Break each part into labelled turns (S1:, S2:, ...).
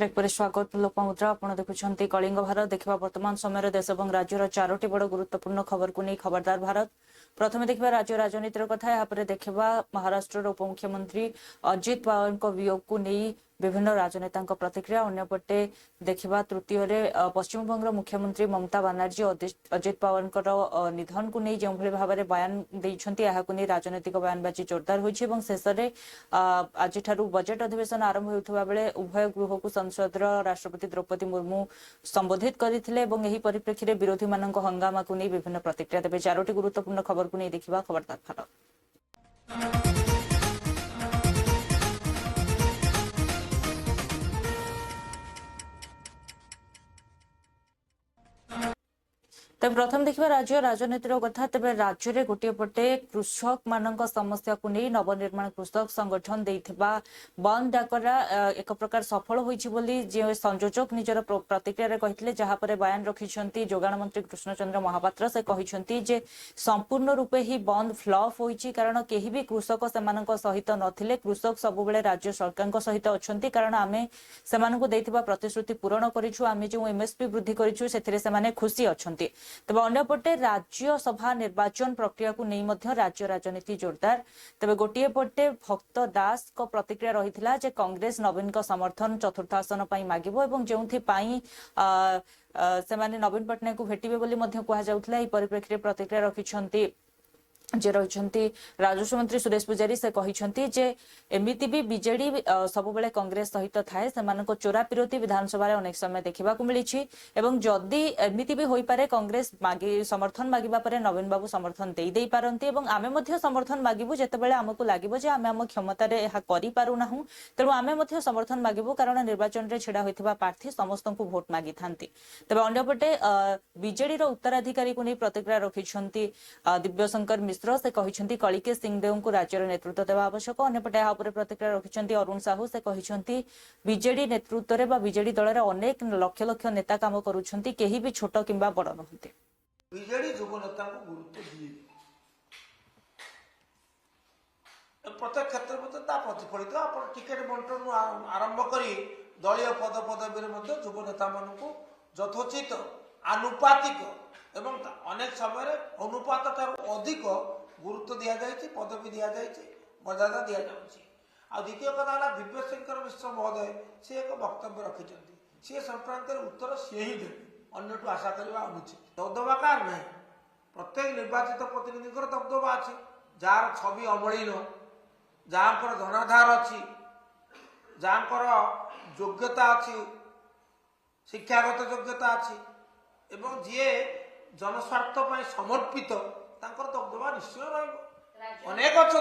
S1: Break पर स्वागत लोकमुद्रा आपण देखुछंती कलिंग भारत देखा वर्तमान समय देश और राज्यर चारोटी बड़ गुरुत्वपूर्ण खबर को नहीं खबरदार भारत प्रथम देखा राज्य राजनीतिर कथा यापर देखा महाराष्ट्र उपमुख्यमंत्री अजित पवार वियोग को नहीं विभिन्न राजनेता प्रतिक्रिया अन्यपटे देखा तृतीय पश्चिमबंग मुख्यमंत्री ममता बानार्जी अजित पवार निधन को नहीं जो भाव में बयान देते राजनैतिक बयानबाजी जोरदार होती शेष में आज बजेट अधिवेशन आरंभ होता बेले उभय गृह को संसद राष्ट्रपति द्रौपदी मुर्मू संबोधित करते परिप्रेक्षी में विरोधी मान हंगामा को नहीं विभिन्न प्रतिक्रिया देते चारोटी गुरुत्वपूर्ण खबर को नहीं देखा खबरदार भारत। तब प्रथम देखा राज्य राजनीतिर कथा तेज राज्य में गोटे पटे कृषक मान समस्या को नहीं नवनिर्माण कृषक संगठन देथिबा बंद डाकरा एक प्रकार सफल होइछि जे संयोजक निजर प्रतिक्रिया कहते जहाँपर बयान रखिंट जोगाण मंत्री कृष्णचंद्र महापात्र से कहते जे संपूर्ण रूपे ही बंद फ्लॉप होइछि कारण केही भी कृषक सेमानक सहित नथिले कृषक सबुबले राज्य सरकार सहित अच्छा कारण आमे सेमानकु देथिबा प्रतिश्रुति पूरण करिछु आमे जो एमएसपी वृद्धि करिछु सेथिरे सेमाने खुशी अछंती। तेज अंपटे राज्यसभा निर्वाचन प्रक्रिया को नहीं राज्य राजनीति जोरदार तेज गोटे पटे भक्त दास को प्रतिक्रिया रही है कांग्रेस नवीन का समर्थन चतुर्थ आसन मागिबो एवं जो से नवीन पट्टनायक को भेटे कहुला परिप्रेक्षी में प्रतिक्रिया रखिंट जे रही राजस्व मंत्री सुरेश पुजारी से कहते जे एमती भी बीजेडी सबुबले कांग्रेस सहित थाए से चोरा पिरोती विधानसभा अनेक समय देखा मिली जदि एमती भी हो पारे कांग्रेस समर्थन मागिबा परे नवीन बाबू समर्थन दे पारती आमे समर्थन मागिबू जितेबाला आमको लगे आम क्षमतार करूना तेणु आमे समर्थन मागिबू कारण निर्वाचन में छिड़ा होता प्रार्थी समस्त को भोट मागी था तेज अंपटे बीजेडी उत्तराधिकारी को नहीं प्रतिक्रिया रखिंट दिव्यशंकर मिश्र से कहते कलिकेश सिंहदेव को राज्य नेतृत्व देवा आवश्यक अन्यपटे यहाँ प्रतिक्रिया रखिंट अरुण साहू से कहते बीजेडी नेतृत्व में बीजेडी दल अनेक लक्ष लक्ष नेता काम करुछंती केही भी छोट किंबा बड़ नहंती
S2: बीजेडी युव नेता को गुरुत्व दिए प्रत्येक क्षेत्र में प्रतिफलित आप टिकेट बंटन आरंभ कर दलीय पद पदवी युव नेता मान यथोचित आनुपातिक एवं अनेक समय अनुपात अधिक गुरुत्व दि जाए पदवी दि जाए मर्यादा दि जाए आ द्वितीय कथा है दिव्यशंकर मिश्र महोदय सी एक वक्तव्य रखिंट सी संक्रांत उत्तर सी ही देवे अन्य आशा करवा अनुचित दबदबा कार ना प्रत्येक निर्वाचित प्रतिनिधि दबदबा अच्छी जार छवि अमलिन जहाँ धनाधार अच्छी जहाँ योग्यता अच्छी शिक्षागत योग्यता अच्छी एवं जी जनस्वार्थ समर्पित दबदबा निश्चय रनेक अच्छा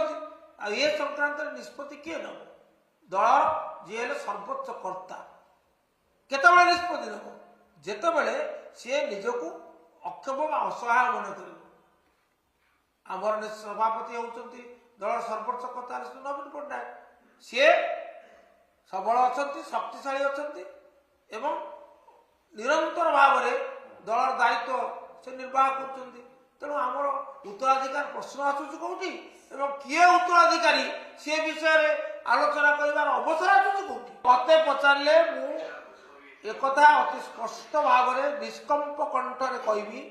S2: ये संक्रांत निष्पत्ति किए नब दल जी सर्वोच्च कर्ता केतबे निष्पत्ति नब जितेबले सी निजक अक्षम असहाय मन कर आमर सभापति होती दल सर्वोच्च कर्ता नवीन पट्टनायक सी सबल अच्छा शक्तिशाली अच्छा एवं निरंतर भाव में दल दायित्व से निर्वाह कर तेणु आमर उत्तराधिकार प्रश्न आसूँ कौटी एवं किए उत्तराधिकारी सी विषय में आलोचना कर अवसर आसूँ कौटी मत पचारे एक अति स्पष्ट भाव में निष्कंप कंठरे कहबी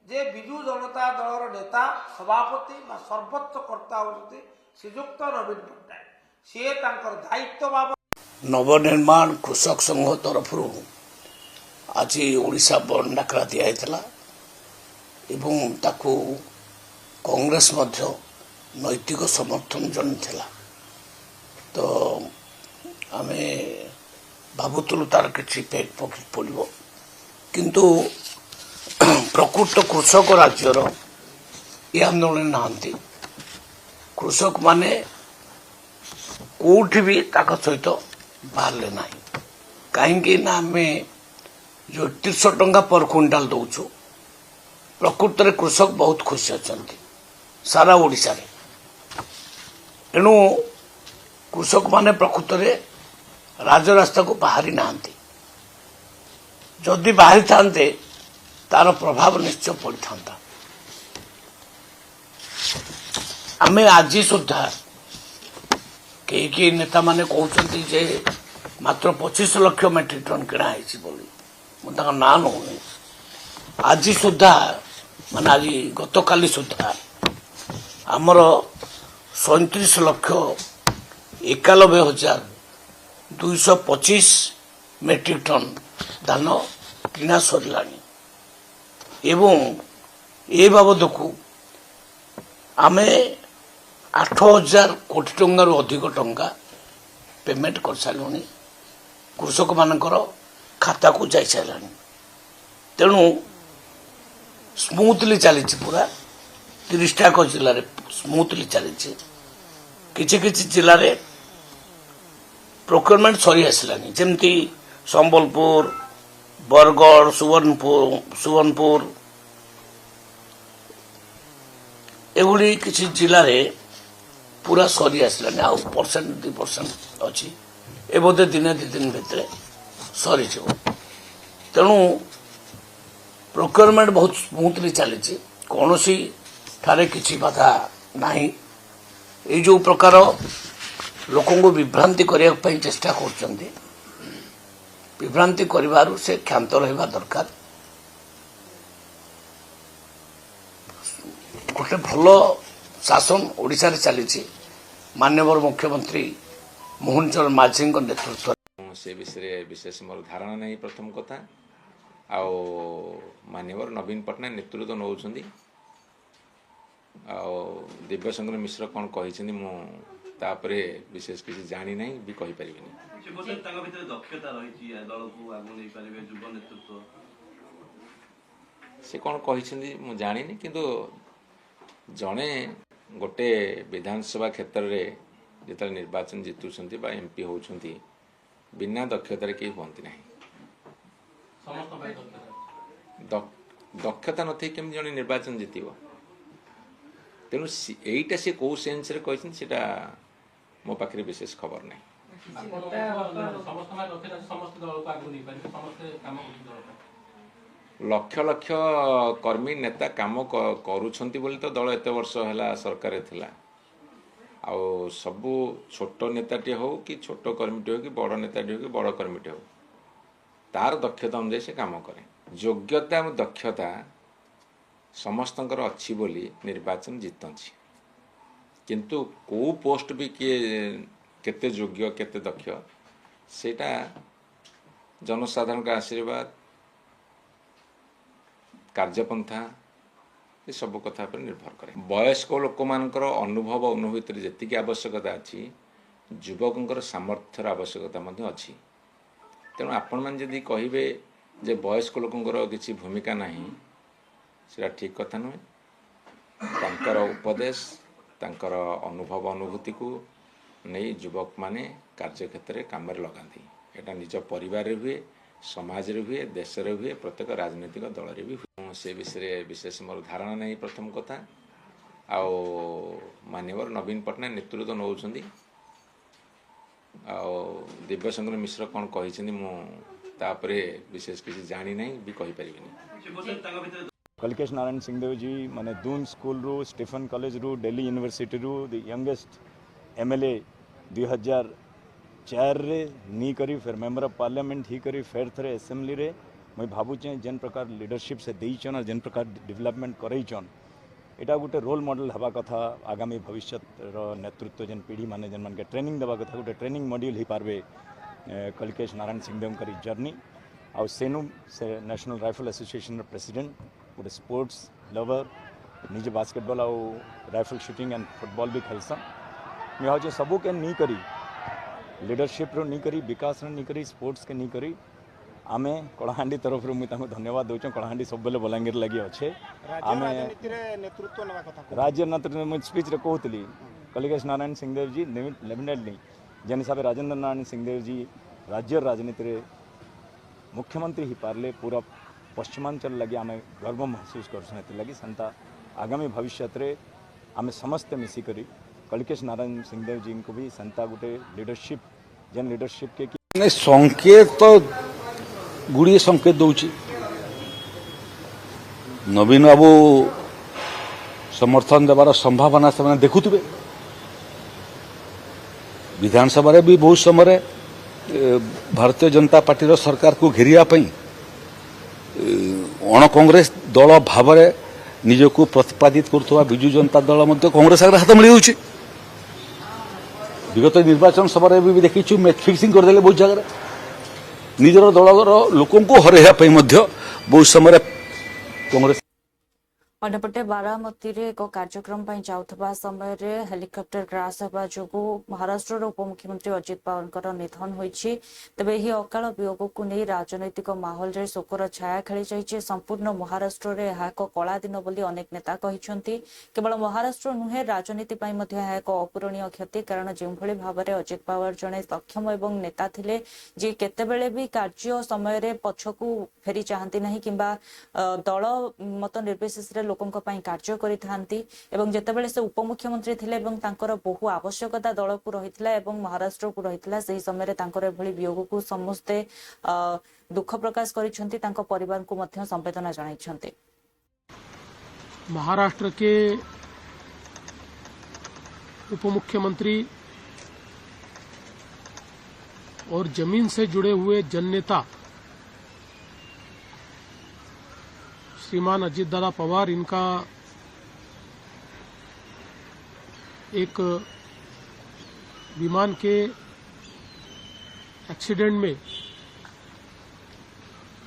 S2: जे विजु जनता दलर नेता सभापति सर्वोच्च कर्ता होती श्रीजुक्त नवीन पट्टनायक सी दायित्व भाव
S3: नवनिर्माण कृषक संघ तरफ आज ओडिशा बंद डाकरा दिया एवं ताकू कांग्रेस मध्य नैतिक समर्थन जन थिला तो आमे भावुलु तार किसी पेट पड़ो किंतु प्रकृत कृषक राज्यर ये आंदोलन नहांती कृषक माने कोठी भी ताक सहित बाहरले ना कहीं आमे जो 300 टंका पर क्विंटाल दौचु प्रकृत में कृषक बहुत खुशी अच्छा सारा ओडिशा रे तेणु कृषक माने प्रकृत में राजरास्ता को बाहरी नहांती जदि बाहरी थांते तार प्रभाव निश्चय पड़ी था आमे आज सुधा कई नेता माने कहते जे मात्र 25 लाख मेट्रिक टन किणा मुझे ना नौनी आज सुधा मान आज गत काली सुधा आमर 37 लाख 91,225 मेट्रिक टन धान किणा सरला एवं ए बाबद को आम 8,000 कोटी टंकार अधिक टंका पेमेंट कर सारूँ कृषक मानकर खाता को जाई सारा तेणु स्मूथली चली पूरा 30टाक जिले में स्मूथली चली किछि जिले में प्रोक्योरमेंट सरी आसलानी जमती संबलपुर बरगढ़ सुवर्णपुर एभली किसी जिले में पूरा सरी आसलानी आउ 1% 2% अच्छी ए बोधे दिने 2 दिन भितर सरी तेणु प्रोक्योरमेंट बहुत स्मूथली चली कौन सी ठारे किसी बाधा नहीं ये जो प्रकार लोक विभ्रांति करने चेष्टा कर विभ्रांति करिबारु से क्षांत रहिबा दरकार गोटे भल शासन ओडिशा रे चली माननीय मुख्यमंत्री मोहन चरण माझी नेतृत्व
S4: से विषय विशेष मोर धारणा नहीं प्रथम कथा आओ माननीय नवीन पटनायक नेतृत्व नौ दिव्यशंकर मिश्र कौन कही मुझे विशेष किसी जानी नहीं भी कही परिबिनी से कौन कही मु जानी किंतु जड़े गोटे विधानसभा क्षेत्र में जिते निर्वाचन जितुंट एमपी होती बिना दक्षतार कहीं हमें ना दक्षता नथी केमि जने निर्वाचन जितिबो तेणु एटा से कौ सेन्स रे कहिसें मो पाखे विशेष खबर नहीं लक्ष लक्ष कर्मी नेता काम करुछंती बोली तो दल एत वर्ष है सरकार थिला आउ सबू छोट नेताटे हो कि छोट कर्मीटे हो कि बड़ नेताटे हो कि बड़ कर्मीटे हो तार दक्षता अनुसार से काम करे योग्यता और दक्षता समस्तंकर अच्छी बोली निर्वाचन जीतची किंतु को पोस्ट भी किए केते योग्य केते दक्ष सेटा जनसाधारण का आशीर्वाद कार्यपंथा ये सब कथा पर निर्भर करे वयस्क लोक मानकर अनुभव अनुभूति जी आवश्यकता अच्छी युवकों सामर्थ्यर आवश्यकता अच्छी तेणु आपण मैंने जदि कहे जे वयस्क लोकंर किसी भूमिका नहीं सेटा ठीक कथा नुहे तांकर उपदेश तांकर अनुभव अनुभूति को नहीं युवक माने कार्यक्षेत्र काम लगाती एटा निज परिवार हुए समाज रे हुए देश रे हुए प्रत्येक राजनीतिक दल रे भी हुए से विषय विशेष मोर धारणा नहीं प्रथम कथा आओ माननीय नवीन पटनायक नेतृत्व नौ दिव्यशंकर मिश्र कौन कही मुझे विशेष किसी जानी नहीं भी कही परिबिनी
S5: कलिकेश नारायण सिंहदेव जी माने दून स्कूल रू स्टीफन कॉलेज रू दिल्ली यूनिवर्सिटी रू द यंगेस्ट एमएलए 2004 रे नी करी फिर मेंबर ऑफ पार्लियामेंट ही करी फेर थरे असेंबली रे मैं भावुचे जेन प्रकार लीडरशिप से देइछन और जेन प्रकार डेवलपमेंट करैछन एटा गोटे रोल मॉडल हवा कथा आगामी भविष्य नेतृत्व जेन पीढ़ी माने जेन मन के ट्रेनिंग देवा कथा गोटे ट्रेनिंग मॉड्यूल ही पारबे कलिकेश नारायण सिंहदेव करी जर्नी आउ सेनु से नेशनल राइफल एसोसिएशन प्रेसिडेंट गोटे स्पोर्ट्स लवर निजे बास्केटबॉल आउ राइफल शूटिंग एंड फुटबॉल भी खेलसन मैं हूँ सबू के नहीं करी लीडरशिप रो नहीं करी विकास रो नहीं करी स्पोर्ट्स के नहीं करी आमे कलाहांडी तरफ रो मुझे धन्यवाद दूँ कलाहांडी सब बेले बलांगीर लगी अच्छे आमे राज्य नेतृत्व मुझे स्पीच रे कहती कलिकेश नारायण सिंहदेव जी डेफिनेटली जेन हिसाब से राजेंद्र नारायण सिंहदेव जी राज्य राजनीति रे मुख्यमंत्री ही पार्ले पूरा पश्चिमांचल लगी आम गर्व महसूस कर सेंता आगामी भविष्य रे आम समस्ते मिसिकरी कलिकेश नारायण सिंहदेव जी को भी सेंता गोटे लीडरशिप जेन लीडरशिप के
S6: संकेत तो गुड़िए संकेत दौची नवीन बाबू समर्थन देवार संभावना से देखुवे विधानसभा भी बहुत समय भारतीय जनता पार्टी सरकार को घेरिया अण कांग्रेस दल भाव निजक प्रतिपादित करुवा विजु जनता दल कांग्रेस आगे हाथ मिली जाऊँगी। विगत निर्वाचन सभा भी देखी मैच फिक्सिंग करदे बहुत जगह निजर दलर लोक हरैया बहुत समय कांग्रेस।
S1: अन्यपटे बारामती रे एक कार्यक्रम जाउथबा समय रे हेलिकॉप्टर क्रैश होगा जो महाराष्ट्र उपमुख्यमंत्री अजित पवार निधन होइछि। तबे ही अकाल वियोग को नहीं राजनैतिक माहौल रे शोकर छाया खेली जाइछि। संपूर्ण महाराष्ट्र रे यह एक कला दिन बोली अनेक नेता कहिसंती। केवल महाराष्ट्र नुहे राजनीति पई मध्ये यह एक अपूरणीय क्षति, कारण जो भली भाव में अजित पवार जड़े सक्षम एवं नेता थिले जे केतेबेले भी कार्य समय रे पछकू फेरी चाहती नहीं किंबा दल मत निर्विशेष लोकों कार्य करिथांती एवं जेतेबेले से उपमुख्यमंत्री थिले एवं तांकर बहु आवश्यकता दल को रहितला एवं महाराष्ट्र को रहितला सही समय रे तांकर एभली वियोग को समस्ते दुख प्रकाश करिसंती। तांको परिवार को मध्य संवेदना जणाइछंती।
S7: महाराष्ट्र के उपमुख्यमंत्री और जमीन से जुड़े हुए जननेता श्रीमान अजित दादा पवार, इनका एक विमान के एक्सीडेंट में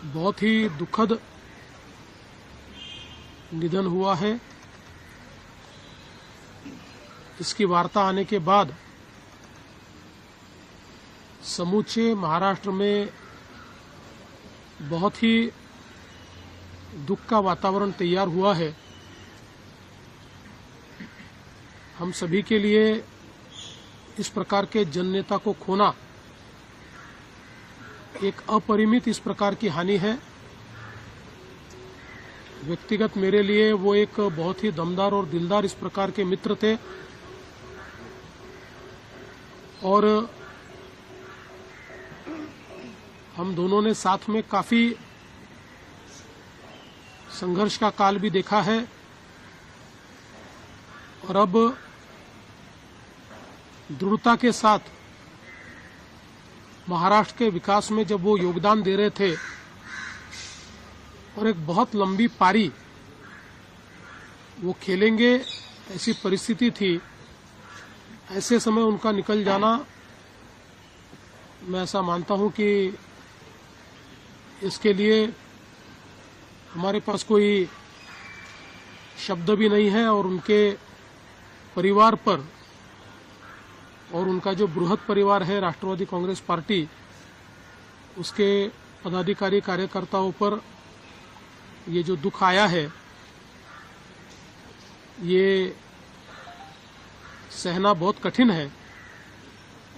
S7: बहुत ही दुखद निधन हुआ है। इसकी वार्ता आने के बाद समूचे महाराष्ट्र में बहुत ही दुख का वातावरण तैयार हुआ है। हम सभी के लिए इस प्रकार के जननेता को खोना एक अपरिमित इस प्रकार की हानि है। व्यक्तिगत मेरे लिए वो एक बहुत ही दमदार और दिलदार इस प्रकार के मित्र थे और हम दोनों ने साथ में काफी संघर्ष का काल भी देखा है और अब दृढ़ता के साथ महाराष्ट्र के विकास में जब वो योगदान दे रहे थे और एक बहुत लंबी पारी वो खेलेंगे ऐसी परिस्थिति थी, ऐसे समय उनका निकल जाना, मैं ऐसा मानता हूं कि इसके लिए हमारे पास कोई शब्द भी नहीं है और उनके परिवार पर और उनका जो बृहद परिवार है राष्ट्रवादी कांग्रेस पार्टी, उसके पदाधिकारी कार्यकर्ताओं पर ये जो दुख आया है ये सहना बहुत कठिन है।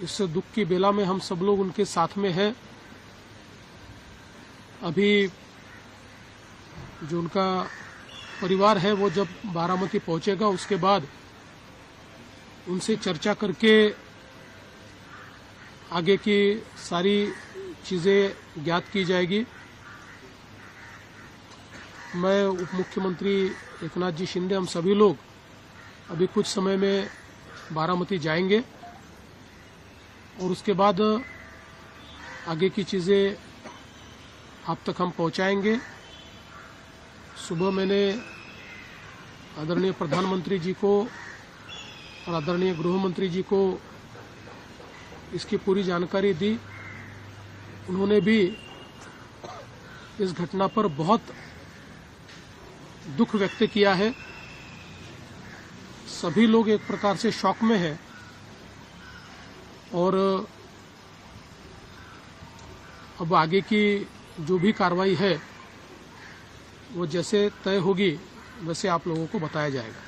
S7: इस दुख की बेला में हम सब लोग उनके साथ में हैं। अभी जो उनका परिवार है वो जब बारामती पहुंचेगा उसके बाद उनसे चर्चा करके आगे की सारी चीजें ज्ञात की जाएगी। मैं उप मुख्यमंत्री एकनाथ जी शिंदे, हम सभी लोग अभी कुछ समय में बारामती जाएंगे और उसके बाद आगे की चीजें आप तक हम पहुंचाएंगे। सुबह मैंने आदरणीय प्रधानमंत्री जी को और आदरणीय गृह मंत्री जी को इसकी पूरी जानकारी दी। उन्होंने भी इस घटना पर बहुत दुख व्यक्त किया है। सभी लोग एक प्रकार से शॉक में हैं और अब आगे की जो भी कार्रवाई है वो जैसे तय होगी वैसे आप लोगों को बताया जाएगा।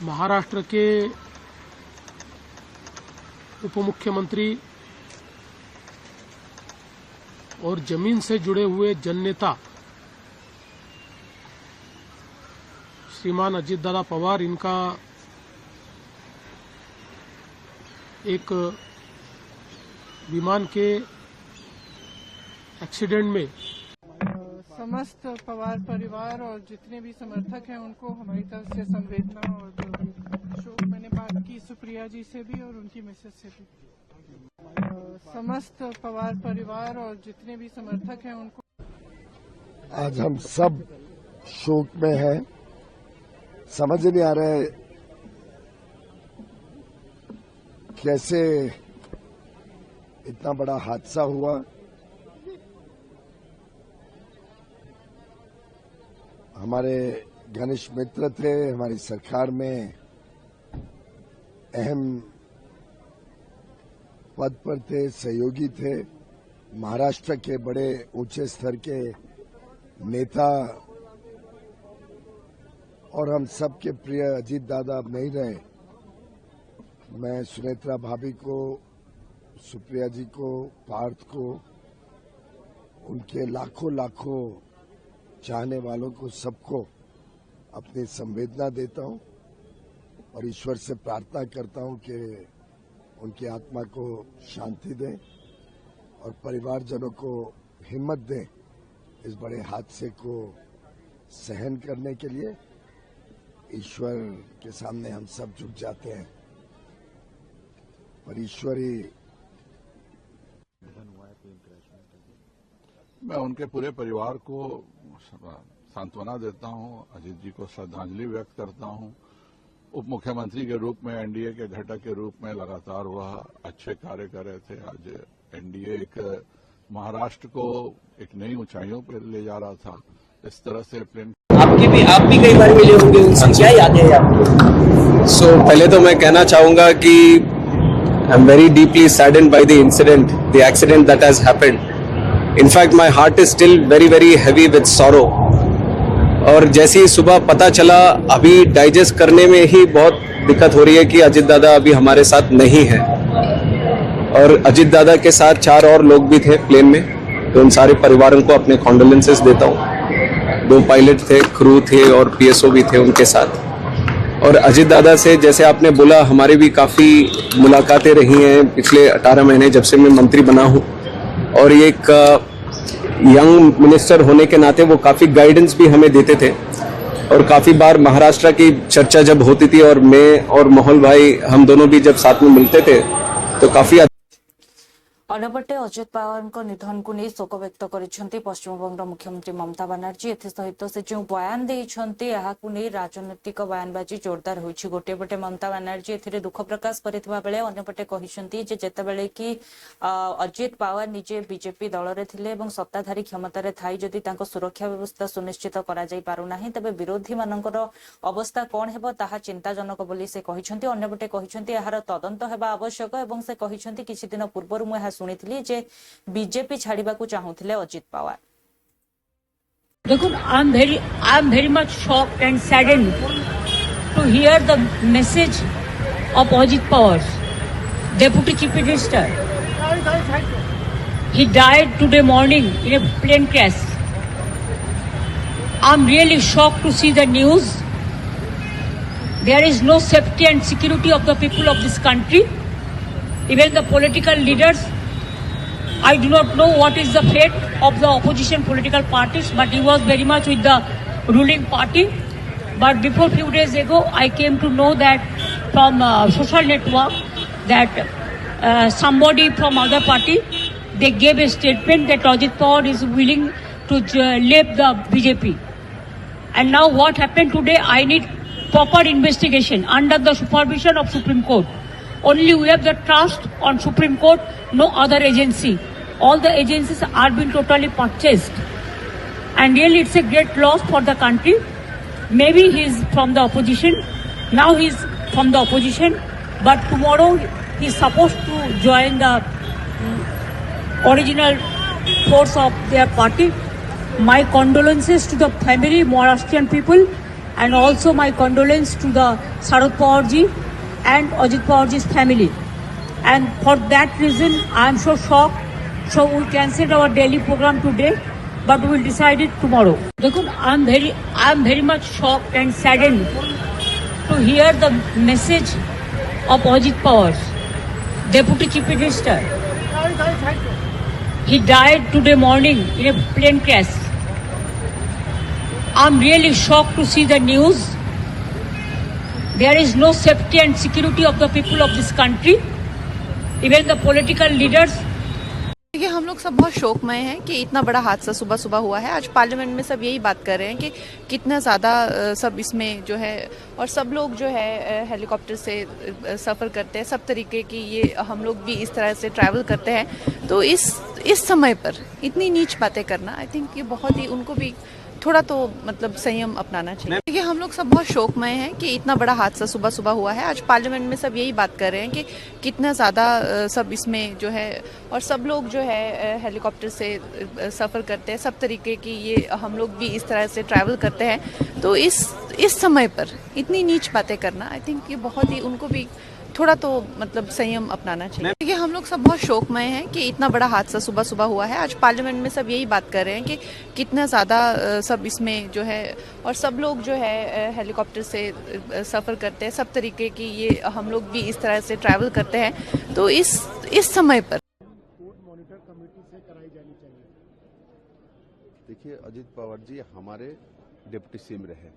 S7: महाराष्ट्र के उप मुख्यमंत्री और जमीन से जुड़े हुए जननेता श्रीमान अजित दादा पवार, इनका एक विमान के एक्सीडेंट में
S8: समस्त पवार परिवार और जितने भी समर्थक हैं उनको हमारी तरफ से संवेदना और शोक मैंने बात की सुप्रिया जी से भी और उनकी मिसेज से भी। समस्त पवार परिवार और जितने भी समर्थक हैं उनको
S9: आज हम सब शोक में हैं। समझ नहीं आ रहा है कैसे इतना बड़ा हादसा हुआ। हमारे घनिष्ठ मित्र थे, हमारी सरकार में अहम पद पर थे, सहयोगी थे, महाराष्ट्र के बड़े ऊंचे स्तर के नेता और हम सबके प्रिय अजीत दादा अब नहीं रहे। मैं सुनेत्रा भाभी को, सुप्रिया जी को, पार्थ को, उनके लाखों लाखों चाहने वालों को, सबको अपनी संवेदना देता हूं और ईश्वर से प्रार्थना करता हूं कि उनकी आत्मा को शांति दें और परिवारजनों को हिम्मत दें इस बड़े हादसे को सहन करने के लिए। ईश्वर के सामने हम सब झुक जाते हैं, पर ईश्वर ही।
S10: मैं उनके पूरे परिवार को सांत्वना देता हूं, अजीत जी को श्रद्धांजलि व्यक्त करता हूं। उप मुख्यमंत्री के रूप में, एनडीए के घटक के रूप में लगातार वह अच्छे कार्य कर रहे थे। आज एनडीए एक महाराष्ट्र को एक नई ऊंचाइयों पर ले जा रहा था। इस तरह से प्लेन
S11: आप भी कई बार मिले होंगे, उनसे क्या यादें हैं आपको?
S12: सो पहले तो मैं कहना चाहूंगा कि I am very deeply saddened by the incident, the accident that has happened. In fact my heart is still very very heavy with sorrow. और जैसे ही सुबह पता चला, अभी डाइजेस्ट करने में ही बहुत दिक्कत हो रही है कि अजीत दादा अभी हमारे साथ नहीं है। और अजीत दादा के साथ 4 और लोग भी थे प्लेन में, तो उन सारे परिवारों को अपने कॉन्डोलेंसेस देता हूँ। 2 पायलट थे, क्रू थे और पीएसओ भी थे उनके साथ। और अजीत दादा से जैसे आपने बोला, हमारी भी काफ़ी मुलाकातें रही हैं पिछले 18 महीने जब से मैं मंत्री बना हूँ। और एक यंग मिनिस्टर होने के नाते वो काफ़ी गाइडेंस भी हमें देते थे। और काफ़ी बार महाराष्ट्र की चर्चा जब होती थी और मैं और मोहल भाई हम दोनों भी जब साथ में मिलते थे तो काफ़ी।
S1: अन्यपटे अजित पवार निधन को नहीं शोक व्यक्त कर पश्चिमबंग मुख्यमंत्री ममता बनर्जी। एसहित से जो बयान देते नहीं राजनैतिक बयानबाजी जोरदार होती। गोटे पटे ममता बनर्जी ए दुख प्रकाश करथिबा बेले अन्यपटे कहिसेंती जे जेतेबेले कि अजित पवार निजे बीजेपी दल रे थिले एवं सत्ताधारी क्षमतार थाई जदि तांको सुरक्षा व्यवस्था सुनिश्चित करा जाई पारु नाही तबे विरोधी मानकर अवस्था कौन हेबो ताहा चिंताजनक बोली से कहिसेंती। अन्यपटे कहिसेंती एहार तदंत हेबा आवश्यक एवं से कहिसेंती किछि दिन पूर्व मु सुनिथिली जे बीजेपी छाड़ीबा को चाहूथिले अजित पवार।
S13: देखो, I am very much shocked and saddened to hear the message of Ajit Pawar, deputy chief minister. He died today morning in a plane crash. I am really shocked to see the news. There is no safety and security of the people of this country. Even the political leaders, I do not know what is the fate of the opposition political parties, but he was very much with the ruling party. But before few days ago, I came to know that from social network that somebody from other party, they gave a statement that Ajit Pawar is willing to leave the BJP. And now what happened today, I need proper investigation under the supervision of Supreme Court. Only we have the trust on Supreme Court, no other agency. All the agencies are being totally purchased. And really it's a great loss for the country. Maybe he is from the opposition. Now he is from the opposition. But tomorrow he is supposed to join the original force of their party. My condolences to the family, Maharashtrian people, and also my condolence to the Sharad Pawar ji and Ajit Pawar ji's family. And for that reason, I am so shocked. So we cancelled our daily program today, but we will decide it tomorrow. Look, I am very much shocked and saddened to hear the message of Ajit Pawar, Deputy Chief Minister. He died today morning in a plane crash. I am really shocked to see the news. There is no safety and security of the people of this country. Even the political leaders.
S14: देखिए, हम लोग सब बहुत शोकमय हैं कि इतना बड़ा हादसा सुबह सुबह हुआ है। आज पार्लियामेंट में सब यही बात कर रहे हैं कि कितना ज़्यादा सब इसमें जो है, और सब लोग जो है हेलीकॉप्टर से सफ़र करते हैं, सब तरीके की ये हम लोग भी इस तरह से ट्रैवल करते हैं। तो इस समय पर इतनी नीच बातें करना, आई थिंक ये बहुत ही, उनको भी थोड़ा तो मतलब संयम अपनाना चाहिए। देखिए, हम लोग सब बहुत शोकमय हैं कि इतना बड़ा हादसा सुबह सुबह हुआ है। आज पार्लियामेंट में सब यही बात कर रहे हैं कि कितना ज़्यादा सब इसमें जो है, और सब लोग जो है हेलीकॉप्टर से सफ़र करते हैं, सब तरीके की ये हम लोग भी इस तरह से ट्रैवल करते हैं। तो इस समय पर इतनी नीच बातें करना, आई थिंक ये बहुत ही, उनको भी थोड़ा तो मतलब संयम अपनाना चाहिए। देखिए, हम लोग सब बहुत शोकमय हैं कि इतना बड़ा हादसा सुबह सुबह हुआ है। आज पार्लियामेंट में सब यही बात कर रहे हैं कि कितना ज़्यादा सब इसमें जो है, और सब लोग जो है हेलीकॉप्टर से सफ़र करते हैं, सब तरीके की ये हम लोग भी इस तरह से ट्रैवल करते हैं। तो इस समय पर
S15: मॉनिटर कमेटी से कराई जानी चाहिए।
S16: देखिए, अजित पवार जी हमारे डिप्टी सीएम रहे हैं,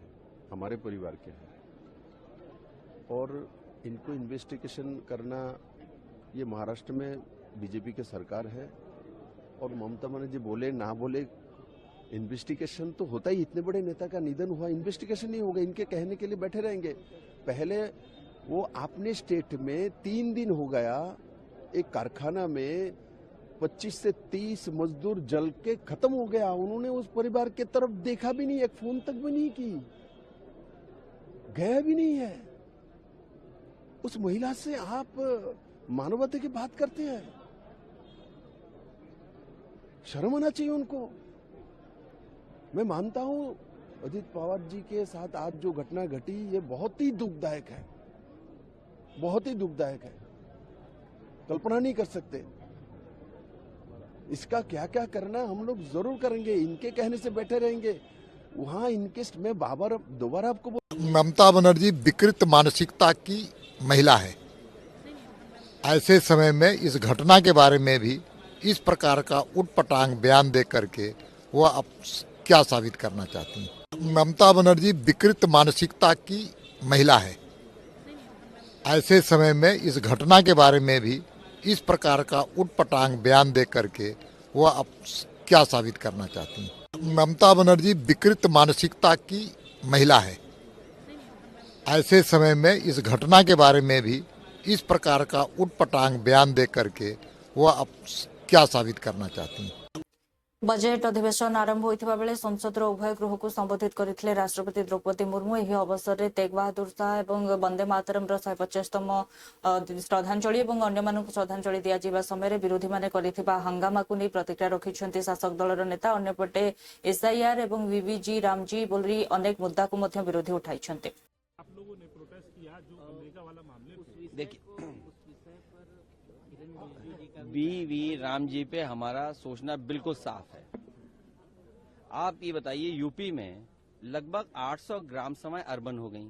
S16: हमारे परिवार के हैं, और इनको इन्वेस्टिगेशन करना, ये महाराष्ट्र में बीजेपी की सरकार है, और ममता बनर्जी बोले ना बोले इन्वेस्टिगेशन तो होता ही। इतने बड़े नेता का निधन हुआ, इन्वेस्टिगेशन नहीं होगा, इनके कहने के लिए बैठे रहेंगे। पहले वो अपने स्टेट में 3 दिन हो गया, एक कारखाना में 25 से 30 मजदूर जल के खत्म हो गया, उन्होंने उस परिवार के तरफ देखा भी नहीं, एक फोन तक भी नहीं की, गया भी नहीं है। उस महिला से आप मानवता की बात करते हैं, शर्म आना चाहिए उनको। मैं मानता हूं अजित पवार जी के साथ आज जो घटना घटी, ये बहुत ही दुखदायक है, बहुत ही दुखदायक है, कल्पना नहीं कर सकते। इसका क्या क्या करना हम लोग जरूर करेंगे, इनके कहने से बैठे रहेंगे वहां इनके। मैं दोबारा आपको
S17: ममता बनर्जी विकृत मानसिकता की महिला है। ऐसे समय में इस घटना के बारे में भी इस प्रकार का उटपटांग बयान दे करके वो अब क्या साबित करना चाहती हैं। ममता बनर्जी विकृत मानसिकता की महिला है। ऐसे समय में इस घटना के बारे में भी इस प्रकार का उटपटांग बयान दे करके वो अब क्या साबित करना चाहती हैं। ममता बनर्जी विकृत मानसिकता की महिला है। ऐसे समय में इस घटना के बारे में भी इस प्रकार का उटपटांग बयान दे करके वो अब क्या साबित करना चाहती हैं।
S1: बजेट अधिवेशन आरंभ होइथिबा बेले संसदर उभय गृह को संबोधित करथिले राष्ट्रपति द्रौपदी मुर्मू। एही अवसर में तेग बहादुर शाह एवं वंदे मातरम 150तम श्रद्धांजलि एवं अन्य मानक श्रद्धांजलि दिया जिबा समय विरोधी माने करिथिबा हंगामा को नहीं प्रतिक्रिया रखिछन्ति शासक दलर नेता। अन्यपटे एसआईआर एवं वीवीजी रामजी बोली अनेक मुद्दा को मध्य विरोधी उठाइछन्ति।
S15: आप लोगों ने प्रोटेस्ट किया जो अमेरिका वाला मामले,
S18: देखिए वी राम जी पे हमारा सोचना बिल्कुल साफ है। आप ये बताइए, यूपी में लगभग 800 ग्राम सभाएं अर्बन हो गई।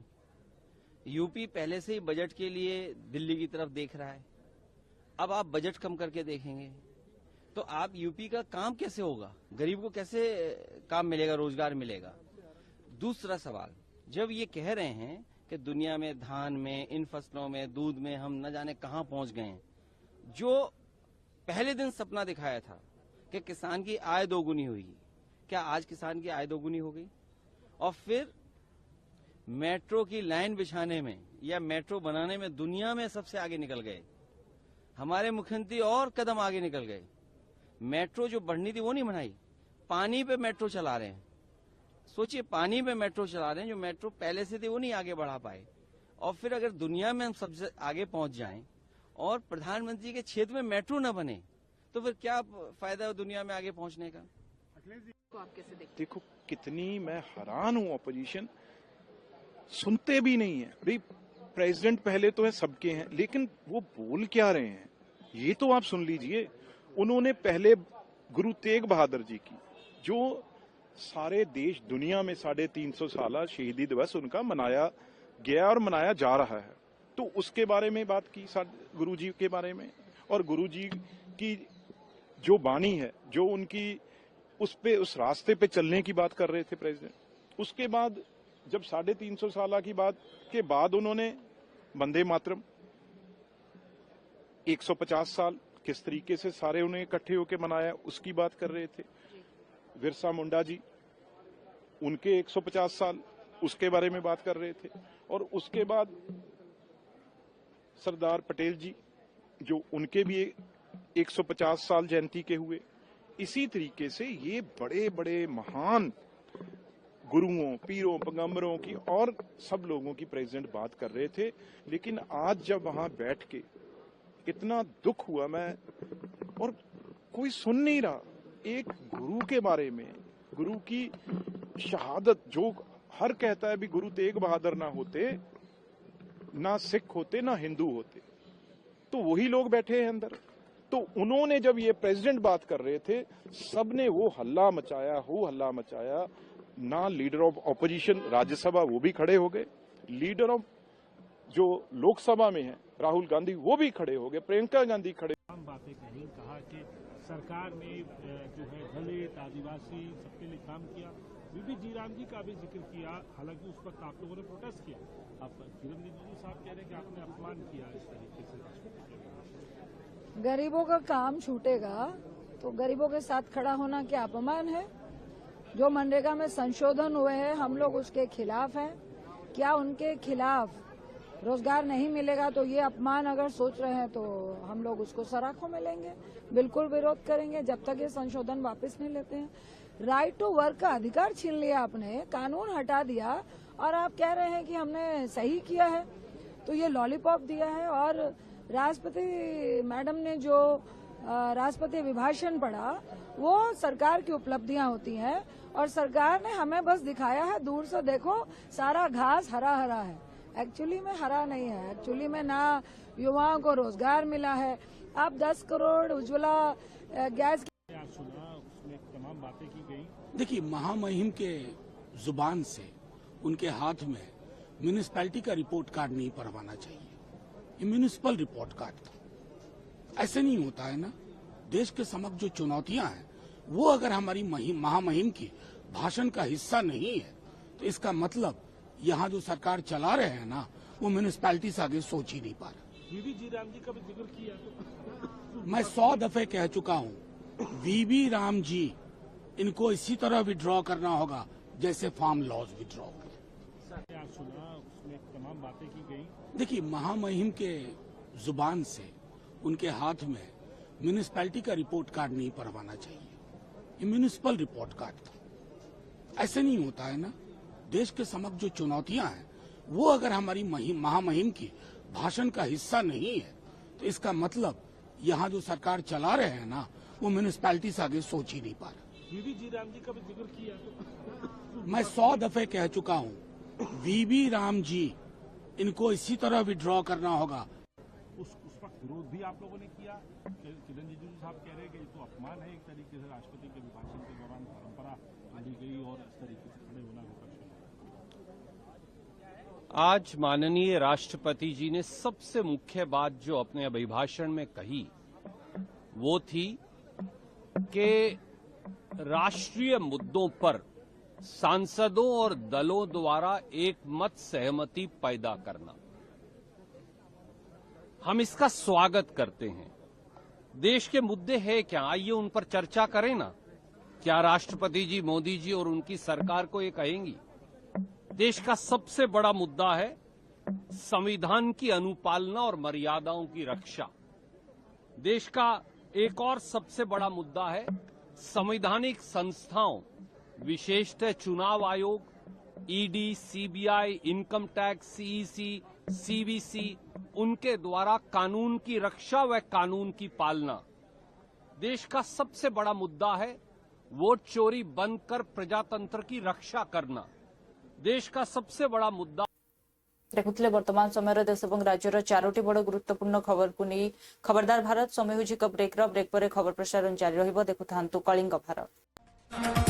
S18: यूपी पहले से ही बजट के लिए दिल्ली की तरफ देख रहा है, अब आप बजट कम करके देखेंगे तो आप यूपी का काम कैसे होगा, गरीब को कैसे काम मिलेगा, रोजगार मिलेगा। दूसरा सवाल, जब ये कह रहे हैं कि दुनिया में धान में, इन फसलों में, दूध में हम न जाने कहां पहुंच गए हैं, जो पहले दिन सपना दिखाया था कि किसान की आय दोगुनी होगी, क्या आज किसान की आय दोगुनी हो गई? और फिर मेट्रो की लाइन बिछाने में या मेट्रो बनाने में दुनिया में सबसे आगे निकल गए। हमारे मुख्यमंत्री और कदम आगे निकल गए। मेट्रो जो बढ़नी थी वो नहीं बनाई, पानी पे मेट्रो चला रहे हैं। सोचिए, पानी पे मेट्रो चला रहे हैं, जो मेट्रो पहले से थी वो नहीं आगे बढ़ा पाए। और फिर अगर दुनिया में हम सबसे आगे पहुंच जाएं और प्रधानमंत्री के क्षेत्र में मेट्रो न बने तो फिर क्या फायदा है दुनिया में आगे पहुंचने का?
S19: आप कैसे देखो, कितनी मैं हैरान हूं, अपोजिशन सुनते भी नहीं है। भाई प्रेसिडेंट पहले तो है, सबके हैं, लेकिन वो बोल क्या रहे हैं ये तो आप सुन लीजिए। उन्होंने पहले गुरु तेग बहादुर जी की, जो सारे देश दुनिया में 350 साल शहीदी दिवस उनका मनाया गया और मनाया जा रहा है, तो उसके बारे में बात की, गुरु जी के बारे में। और गुरु जी की जो वाणी है, जो उनकी उस रास्ते पे चलने की बात कर रहे थे प्रेसिडेंट। उसके बाद जब 350 साल की बात के बाद उन्होंने वंदे मातरम, 150 साल किस तरीके से सारे उन्हें इकट्ठे होकर मनाया उसकी बात कर रहे थे। बिरसा मुंडा जी, उनके 150 साल उसके बारे में बात कर रहे थे। और उसके बाद सरदार पटेल जी, जो उनके भी 150 साल जयंती के हुए। इसी तरीके से ये बड़े बड़े महान गुरुओं, पीरों, पैगंबरों की और सब लोगों की प्रेसिडेंट बात कर रहे थे। लेकिन आज जब वहां बैठ के इतना दुख हुआ मैं, और कोई सुन नहीं रहा एक गुरु के बारे में, गुरु की शहादत, जो हर कहता है भी गुरु तेग बहादुर ना होते, ना सिख होते, ना हिंदू होते, तो वही लोग बैठे हैं अंदर। तो उन्होंने जब ये प्रेसिडेंट बात कर रहे थे, सबने वो हल्ला मचाया। ना लीडर ऑफ ऑपोजिशन राज्यसभा वो भी खड़े हो गए, लीडर ऑफ जो लोकसभा में है राहुल गांधी वो भी खड़े हो गए, प्रियंका गांधी खड़े।
S15: बातें कही, कहा कि सरकार ने जो है दलित, आदिवासी सबके लिए काम किया। बीबी जीराम जी का भी जिक्र किया, हालांकि उस वक्त आप लोगों ने प्रोटेस्ट किया। आप किरण रिजिजू साहब कह रहे हैं कि आपने अपमान किया इस तरीके से।
S20: गरीबों का काम छूटेगा तो गरीबों के साथ खड़ा होना क्या अपमान है? जो मनरेगा में संशोधन हुए हैं हम लोग उसके खिलाफ हैं। क्या उनके खिलाफ रोजगार नहीं मिलेगा तो ये अपमान अगर सोच रहे हैं तो हम लोग उसको सराखों में लेंगे, बिल्कुल विरोध करेंगे जब तक ये संशोधन वापस नहीं लेते हैं। राइट टू वर्क का अधिकार छीन लिया आपने, कानून हटा दिया और आप कह रहे हैं कि हमने सही किया है। तो ये लॉलीपॉप दिया है। और राष्ट्रपति मैडम ने जो राष्ट्रपति अभिभाषण पढ़ा वो सरकार की उपलब्धियां होती हैं और सरकार ने हमें बस दिखाया है दूर से देखो सारा घास हरा हरा है, एक्चुअली में हरा नहीं है। एक्चुअली में ना युवाओं को रोजगार मिला है। आप 10 करोड़ उज्ज्वला गैस
S15: सुना, उसमें तमाम बातें की गई।
S6: देखिए, महामहिम के जुबान से उनके हाथ में म्यूनिसिपैलिटी का रिपोर्ट कार्ड नहीं पढ़वाना चाहिए। ये म्यूनिसिपल रिपोर्ट कार्ड था, ऐसे नहीं होता है ना। देश के समक्ष जो चुनौतियां हैं वो अगर हमारी महामहिम की भाषण का हिस्सा नहीं है तो इसका मतलब यहाँ जो सरकार चला रहे हैं ना वो म्यूनिसिपैलिटी से आगे सोच ही नहीं पा रहे।
S15: बीबी जीराम जी का भी जिक्र किया तो
S6: मैं 100 दफे कह चुका हूँ, वीबी राम जी इनको इसी तरह विड्रॉ करना होगा जैसे फार्म लॉज विड्रॉ हुए।
S15: सुना, उसमें तमाम बातें की गई।
S6: देखिए, महामहिम के जुबान से उनके हाथ में म्यूनिसिपैलिटी का रिपोर्ट कार्ड नहीं पढ़वाना चाहिए। ये म्यूनिसिपल रिपोर्ट कार्ड था, ऐसे नहीं होता है ना। देश के समक्ष जो चुनौतियां हैं वो अगर हमारी महामहिम की भाषण का हिस्सा नहीं है तो इसका मतलब यहाँ जो सरकार चला रहे हैं ना वो म्यूनिसिपैलिटी से आगे सोच ही नहीं पा रहे।
S15: बीबी जीराम जी का भी जिक्र किया तो
S6: मैं 100 दफे कह चुका हूँ, वीबी राम जी इनको इसी तरह विड्रॉ करना होगा।
S15: उस वक्त विरोध भी आप लोगों ने किया। किरण रिजिजू साहब कह रहे हैं कि ये तो अपमान है एक तरीके से, राष्ट्रपति के अभिभाषण के दौरान परंपरा मानी गई और इस तरीके से खड़े होना विपक्ष।
S18: आज माननीय राष्ट्रपति जी ने सबसे मुख्य बात जो अपने अभिभाषण में कही वो थी कि राष्ट्रीय मुद्दों पर सांसदों और दलों द्वारा एक मत सहमति पैदा करना, हम इसका स्वागत करते हैं। देश के मुद्दे हैं क्या, आइए उन पर चर्चा करें ना। क्या राष्ट्रपति जी, मोदी जी और उनकी सरकार को ये कहेंगी? देश का सबसे बड़ा मुद्दा है संविधान की अनुपालना और मर्यादाओं की रक्षा। देश का एक और सबसे बड़ा मुद्दा है संवैधानिक संस्थाओं, विशेषतः चुनाव आयोग, ED, CBI, income tax, CEC, CVC, उनके द्वारा कानून की रक्षा व कानून की पालना। देश का सबसे बड़ा मुद्दा है वोट चोरी बंद कर प्रजातंत्र की रक्षा करना। देश का सबसे बड़ा मुद्दा।
S1: देखुले वर्तमान समय देश और राज्यर 4टी बड़ गुरुत्वपूर्ण खबर को नहीं खबरदार भारत समय ब्रेक पर खबर प्रसारण जारी रहिबो। देखुथांतु कलिंग भारत।